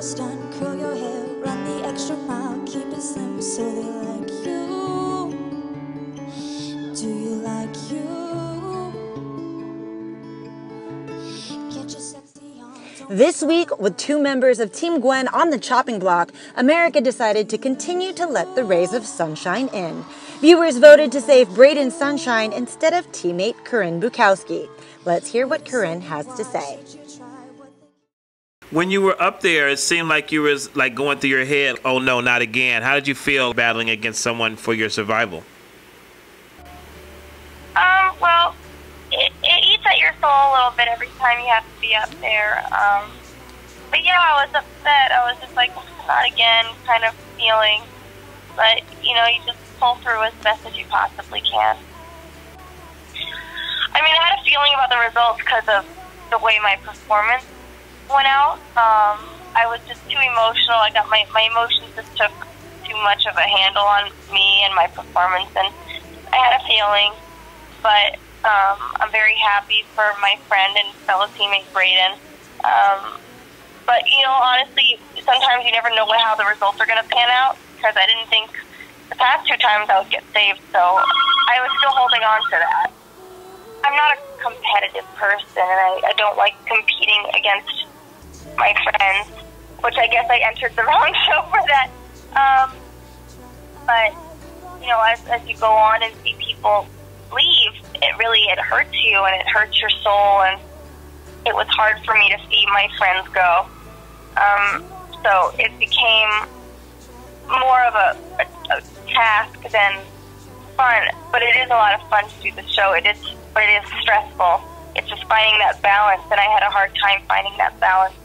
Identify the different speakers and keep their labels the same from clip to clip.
Speaker 1: almost done. Curl your hair, run the extra mile, keep it slim so they like you. Do you like you? Get your sexy on.
Speaker 2: This week, with 2 members of Team Gwen on the chopping block, America decided to continue to let the rays of sunshine in. Viewers voted to save Braden's sunshine instead of teammate Korin Bukowski. Let's hear what Korin has to say.
Speaker 3: When you were up there, it seemed like you was like going through your head, oh no, not again. How did you feel battling against someone for your survival?
Speaker 4: Well, it eats at your soul a little bit every time you have to be up there. But yeah, I was upset. I was just like, not again, kind of feeling. But, you know, you just pull through as best as you possibly can. I mean, I had a feeling about the results because of the way my performance went out. I was just too emotional. I got my emotions just took too much of a handle on me and my performance, and I had a feeling. But I'm very happy for my friend and fellow teammate Braden. But, you know, honestly, sometimes you never know how the results are going to pan out, because I didn't think the past 2 times I would get saved, so I was still holding on to that. I'm not a competitive person, and I don't like competing against my friends, which I guess I entered the wrong show for that. But, you know, as you go on and see people leave, it hurts you, and it hurts your soul, and it was hard for me to see my friends go. So it became more of a task than fun, but it is a lot of fun to do the show. But it is stressful. It's just finding that balance, and I had a hard time finding that balance.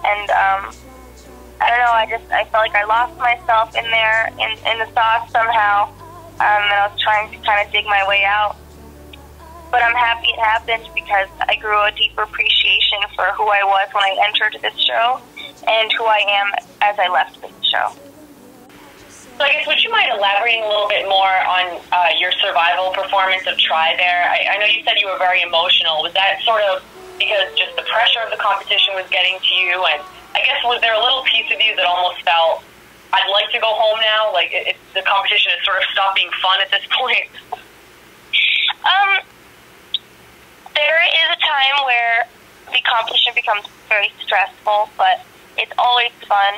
Speaker 4: And I don't know, I felt like I lost myself in there, in the sauce somehow, and I was trying to kind of dig my way out. But I'm happy it happened, because I grew a deeper appreciation for who I was when I entered this show and who I am as I left this show.
Speaker 5: So I guess, would you mind elaborating a little bit more on your survival performance of Try there? I know you said you were very emotional. Was that sort of because just the pressure of the competition was getting to you? And I guess, was there a little piece of you that almost felt, I'd like to go home now? Like, the competition has sort of stopped being fun at this point?
Speaker 4: There is a time where the competition becomes very stressful, but it's always fun.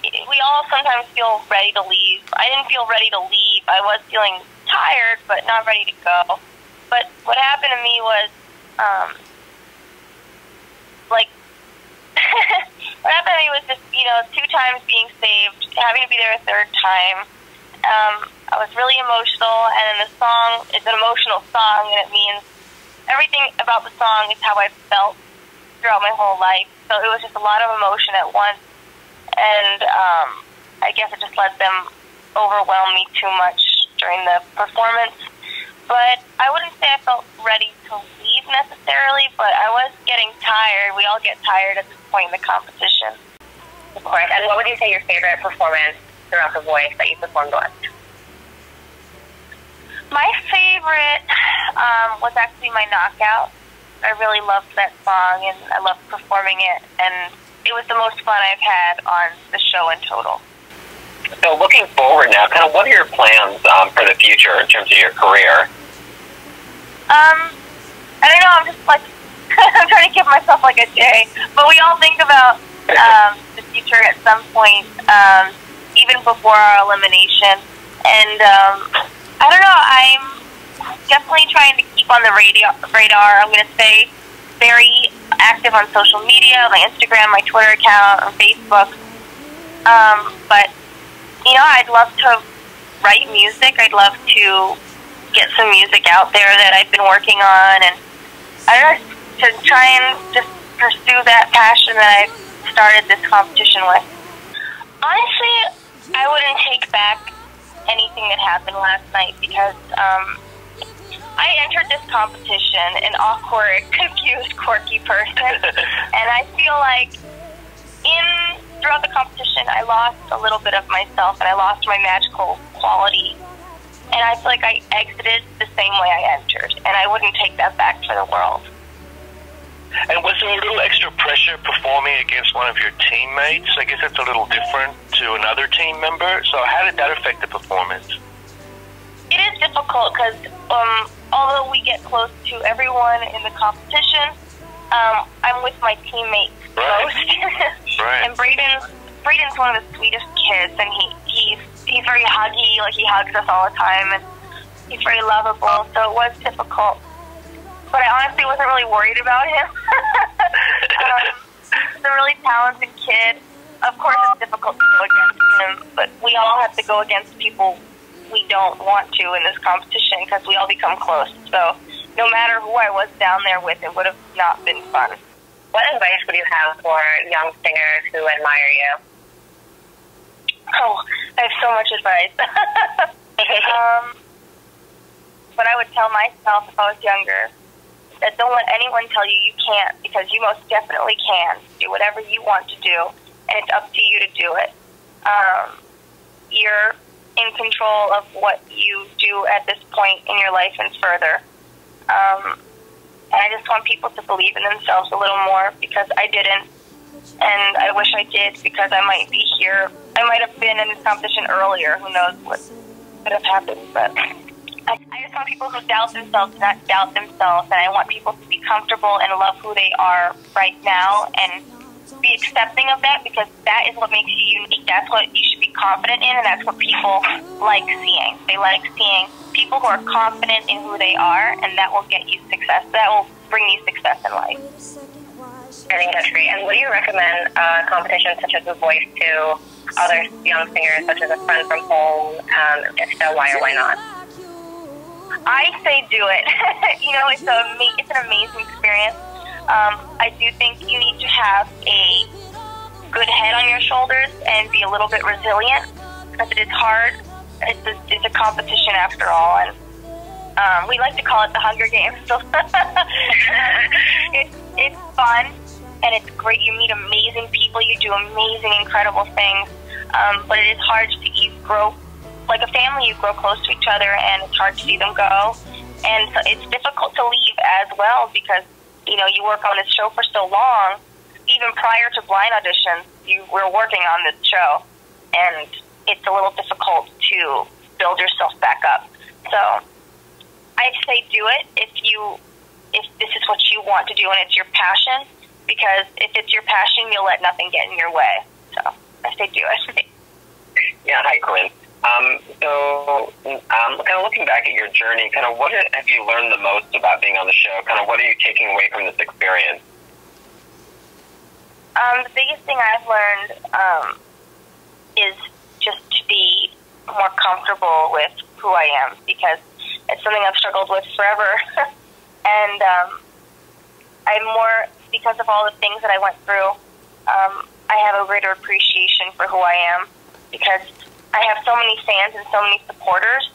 Speaker 4: We all sometimes feel ready to leave. I didn't feel ready to leave. I was feeling tired, but not ready to go. But what happened to me was, what happened to me was just, you know, 2 times being saved, having to be there a 3rd time. I was really emotional, and then the song is an emotional song, and it means everything about the song is how I've felt throughout my whole life. So it was just a lot of emotion at once, and I guess it just let them overwhelm me too much during the performance. But I wouldn't say I felt ready to leave necessarily, but I was getting tired. We all get tired at this point in the competition.
Speaker 5: Of course. And what would you say your favorite performance throughout The Voice that you performed with?
Speaker 4: My favorite was actually my Knockout. I really loved that song, and I loved performing it, and it was the most fun I've had on the show in total.
Speaker 6: So looking forward now, kind of what are your plans for the future in terms of your career?
Speaker 4: I don't know, I'm just like, I'm trying to give myself like a day, but we all think about the future at some point, even before our elimination, and I don't know, I'm definitely trying to keep on the radar. I'm going to stay very active on social media, my Instagram, my Twitter account, on Facebook, but you know, I'd love to write music. I'd love to get some music out there that I've been working on, and I don't know, to try and just pursue that passion that I've started this competition with. Honestly, I wouldn't take back anything that happened last night, because I entered this competition an awkward, confused, quirky person, and I feel like throughout the competition, I lost a little bit of myself, and I lost my magical quality. And I feel like I exited the same way I entered, and I wouldn't take that back for the world.
Speaker 6: And was there a little extra pressure performing against one of your teammates? I guess that's a little different to another team member. So how did that affect the performance?
Speaker 4: It is difficult because although we get close to everyone in the competition, I'm with my teammates most.
Speaker 6: Right.
Speaker 4: And Braden's one of the sweetest kids, and he's very huggy. Like, he hugs us all the time, and he's very lovable. So it was difficult, but I honestly wasn't really worried about him. He's a really talented kid. Of course, it's difficult to go against him, but we all have to go against people we don't want to in this competition because we all become close. So no matter who I was down there with, it would have not been fun.
Speaker 5: What advice would you have for young singers who admire you?
Speaker 4: Oh, I have so much advice. But I would tell myself if I was younger that don't let anyone tell you you can't, because you most definitely can. Do whatever you want to do, and it's up to you to do it. You're in control of what you do at this point in your life and further. And I just want people to believe in themselves a little more, because I didn't, and I wish I did, because I might be here. I might have been in this competition earlier. Who knows what could have happened, but I just want people who doubt themselves to not doubt themselves, and I want people to be comfortable and love who they are right now and be accepting of that, because that is what makes you unique. That's what you should be confident in, and that's what people like seeing. They like seeing people who are confident in who they are, and that will get you success. That will bring you success in life.
Speaker 5: I think that's great. And would you recommend competitions such as The Voice to other young singers, such as A Friend from Home? If so, why or why not?
Speaker 4: I say do it. It's an amazing experience. I do think you need to have a good head on your shoulders and be a little bit resilient, because it is hard. It's a competition after all, and we like to call it the Hunger Games. So it's fun, and it's great. You meet amazing people. You do amazing, incredible things. But it is hard you grow like a family. You grow close to each other, and it's hard to see them go. And so it's difficult to leave as well, because you work on this show for so long. Even prior to blind auditions, you were working on this show, and it's a little difficult to build yourself back up. So I'd say do it if this is what you want to do and it's your passion, because if it's your passion, you'll let nothing get in your way. So I say do it.
Speaker 6: Yeah, hi, Korin. Kind of looking back at your journey, kind of what have you learned the most about being on the show? Kind of what are you taking away from this experience?
Speaker 4: The biggest thing I've learned is just to be more comfortable with who I am, because it's something I've struggled with forever. And I'm more, because of all the things that I went through, I have a greater appreciation for who I am, because I have so many fans and so many supporters,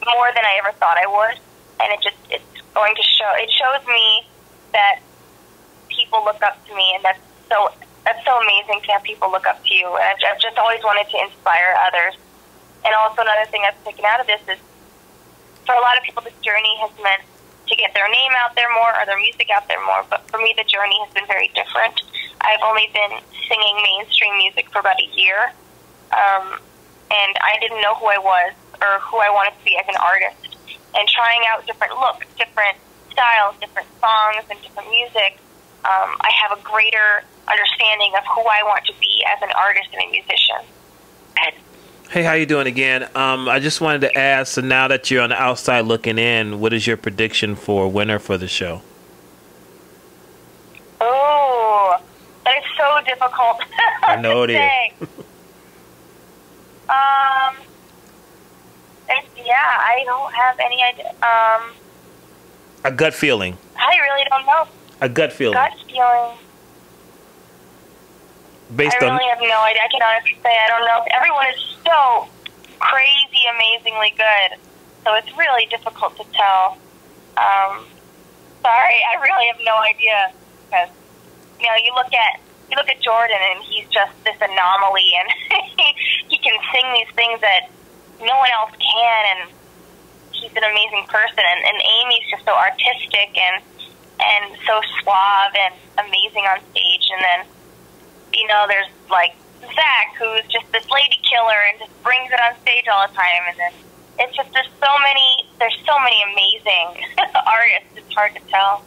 Speaker 4: more than I ever thought I would. And it's going to show. It shows me that people look up to me, and that's so amazing to have people look up to you. And I've just always wanted to inspire others. And also another thing I've taken out of this is, for a lot of people, this journey has meant to get their name out there more, or their music out there more. But for me, the journey has been very different. I've only been singing mainstream music for about a year. And I didn't know who I was or who I wanted to be as an artist. And trying out different looks, different styles, different songs, and different music, I have a greater understanding of who I want to be as an artist and a musician.
Speaker 3: Hey, how you doing again? I just wanted to ask, so now that you're on the outside looking in, what is your prediction for winner for the show?
Speaker 4: Oh, that is so difficult.
Speaker 3: I know it is. I don't have any idea. A gut feeling.
Speaker 4: I really don't know.
Speaker 3: A gut feeling.
Speaker 4: Gut feeling.
Speaker 3: Based
Speaker 4: I really have no idea. I can honestly say I don't know. Everyone is so crazy, amazingly good. So it's really difficult to tell. Sorry, I really have no idea, because you look at Jordan, and he's just this anomaly, and he can sing these things that no one else can, and he's an amazing person. And Amy's just so artistic, and and so suave and amazing on stage. And then, you know, there's like Zach, who's just this lady killer and just brings it on stage all the time. And then it's just there's so many amazing artists. It's hard to tell.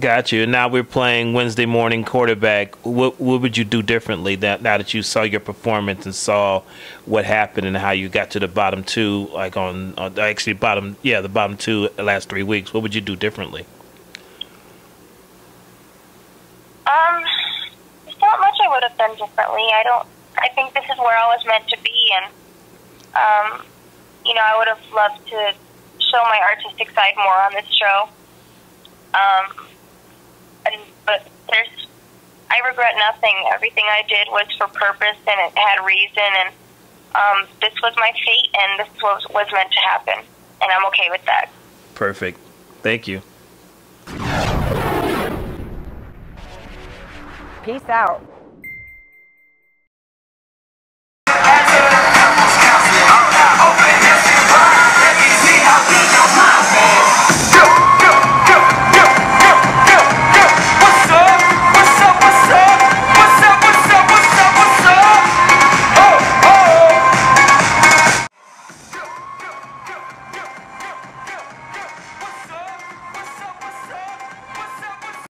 Speaker 3: Got you. And now we're playing Wednesday morning quarterback. What would you do differently now that you saw your performance and saw what happened and how you got to the bottom two, like the bottom two the last 3 weeks? What would you do differently?
Speaker 4: There's not much I would have done differently. I think this is where I was meant to be, and you know, I would have loved to show my artistic side more on this show. But I regret nothing. Everything I did was for purpose, and it had reason, and this was my fate, and this was meant to happen, and I'm okay with that.
Speaker 3: Perfect. Thank you.
Speaker 2: Peace out.